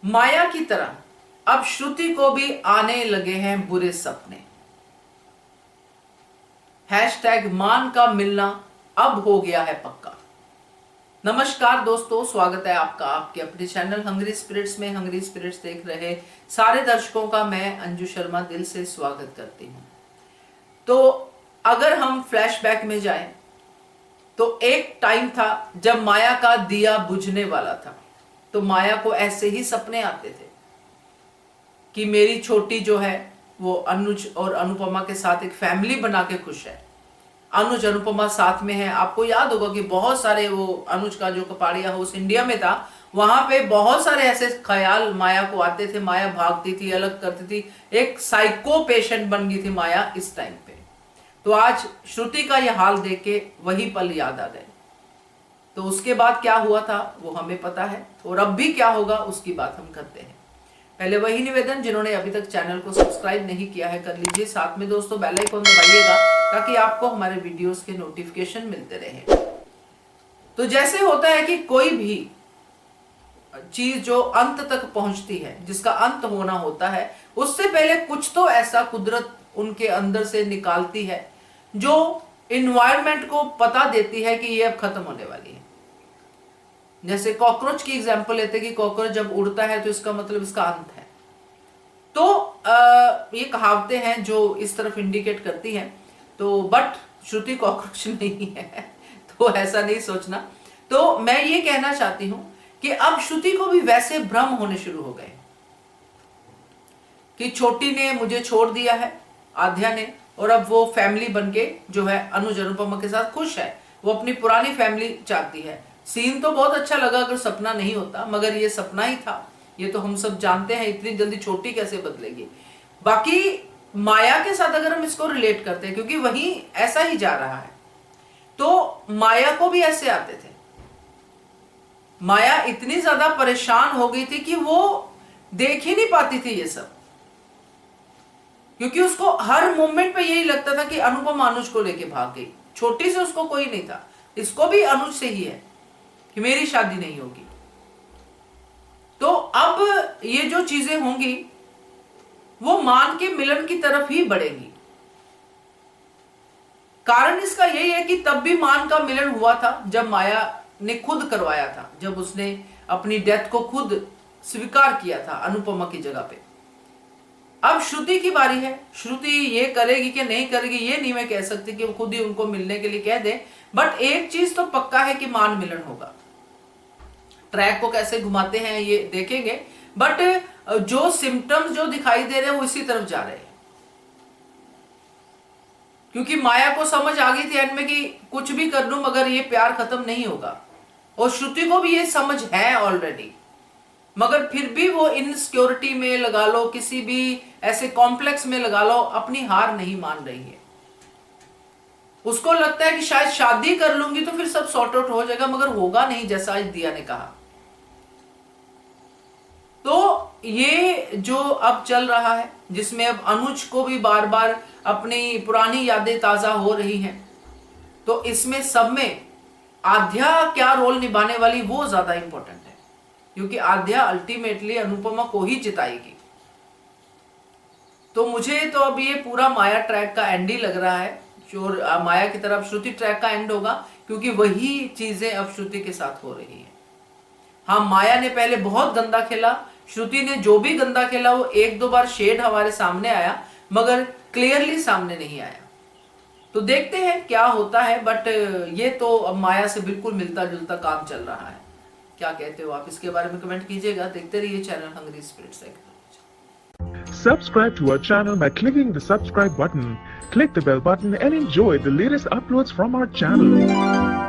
माया की तरह अब श्रुति को भी आने लगे हैं बुरे सपने। हैशटैग मान का मिलना अब हो गया है पक्का। नमस्कार दोस्तों, स्वागत है आपका आपके अपने चैनल हंग्री स्पिरिट्स में। हंग्री स्पिरिट्स देख रहे सारे दर्शकों का मैं अंजू शर्मा दिल से स्वागत करती हूं। तो अगर हम फ्लैशबैक में जाएं तो एक टाइम था जब माया का दिया बुझने वाला था। तो माया को ऐसे ही सपने आते थे कि मेरी छोटी जो है वो अनुज और अनुपमा के साथ एक फैमिली बना के खुश है। अनुज अनुपमा साथ में है। आपको याद होगा कि बहुत सारे वो अनुज का जो कपाड़िया हाउस इंडिया में था, वहां पे बहुत सारे ऐसे ख्याल माया को आते थे। माया भागती थी, अलग करती थी, एक साइको पेशेंट बन गई थी माया इस टाइम पे। तो आज श्रुति का यह हाल देख के वही पल याद आ गए। तो उसके बाद क्या हुआ था वो हमें पता है, और अब भी क्या होगा उसकी बात हम करते हैं। पहले वही निवेदन, जिन्होंने अभी तक चैनल को सब्सक्राइब नहीं किया है कर लीजिए। साथ में दोस्तों बेल आइकन दबाइएगा ताकि आपको हमारे वीडियोस के नोटिफिकेशन मिलते रहे। तो जैसे होता है कि कोई भी चीज जो अंत तक पहुंचती है, जिसका अंत होना होता है, उससे पहले कुछ तो ऐसा कुदरत उनके अंदर से निकालती है जो इन्वायरमेंट को पता देती है कि ये अब खत्म होने वाली है। जैसे कॉकरोच की एग्जांपल लेते हैं कि कॉकरोच जब उड़ता है तो इसका मतलब इसका अंत है। तो ये कहावतें हैं जो इस तरफ इंडिकेट करती हैं। तो बट श्रुति कॉकरोच नहीं है, तो ऐसा नहीं सोचना। तो मैं ये कहना चाहती हूं कि अब श्रुति को भी वैसे भ्रम होने शुरू हो गए कि छोटी ने मुझे छोड़ दिया है, आध्या ने, और अब वो फैमिली बनके जो है अनुज अनुपमा के साथ खुश है। वो अपनी पुरानी फैमिली चाहती है। सीन तो बहुत अच्छा लगा अगर सपना नहीं होता, मगर ये सपना ही था। ये तो हम सब जानते हैं, इतनी जल्दी छोटी कैसे बदलेगी। बाकी माया के साथ अगर हम इसको रिलेट करते हैं, क्योंकि वही ऐसा ही जा रहा है, तो माया को भी ऐसे आते थे। माया इतनी ज्यादा परेशान हो गई थी कि वो देख ही नहीं पाती थी ये सब, क्योंकि उसको हर मोमेंट पे यही लगता था कि अनुपमा अनुज को लेके भाग गई। छोटी से उसको कोई नहीं था, इसको भी अनुज से ही है कि मेरी शादी नहीं होगी। तो अब ये जो चीजें होंगी वो मान के मिलन की तरफ ही बढ़ेगी। कारण इसका यही है कि तब भी मान का मिलन हुआ था जब माया ने खुद करवाया था, जब उसने अपनी डेथ को खुद स्वीकार किया था अनुपमा की जगह पे। अब श्रुति की बारी है। श्रुति ये करेगी कि नहीं करेगी ये नहीं मैं कह सकती कि वो खुद ही उनको मिलने के लिए कह दे, बट एक चीज तो पक्का है कि मान मिलन होगा। ट्रैक को कैसे घुमाते हैं ये देखेंगे, बट जो सिम्टम्स जो दिखाई दे रहे हैं वो इसी तरफ जा रहे हैं। क्योंकि माया को समझ आ गई थी एंड में कि कुछ भी कर लूं मगर ये प्यार खत्म नहीं होगा, और श्रुति को भी ये समझ है ऑलरेडी, मगर फिर भी वो इनसिक्योरिटी में लगा लो, किसी भी ऐसे कॉम्प्लेक्स में लगा लो, अपनी हार नहीं मान रही है। उसको लगता है कि शायद शादी कर लूंगी तो फिर सब सॉर्ट आउट हो जाएगा, मगर होगा नहीं, जैसा आज दिया ने कहा। तो ये जो अब चल रहा है, जिसमें अब अनुज को भी बार बार अपनी पुरानी यादें ताजा हो रही हैं, तो इसमें सब में आध्या क्या रोल निभाने वाली वो ज्यादा इंपॉर्टेंट है, क्योंकि आध्या अल्टीमेटली अनुपमा को ही जिताएगी। तो मुझे तो अब ये पूरा माया ट्रैक का एंड ही लग रहा है। जो माया की तरफ श्रुति ट्रैक का एंड होगा, क्योंकि वही चीजें अब श्रुति के साथ हो रही है। हाँ, माया ने पहले बहुत गंदा खेला, श्रुति ने जो भी गंदा खेला वो एक दो बार शेड हमारे सामने आया, मगर क्लियरली सामने नहीं आया। तो देखते हैं क्या होता है, बट ये तो अब माया से बिल्कुल मिलता जुलता काम चल रहा है। क्या कहते हो आप, इसके बारे में कमेंट कीजिएगा। देखते रहिए channel hungry spirits. Subscribe to our channel by clicking the subscribe button. Click the bell button and enjoy the latest uploads from our channel.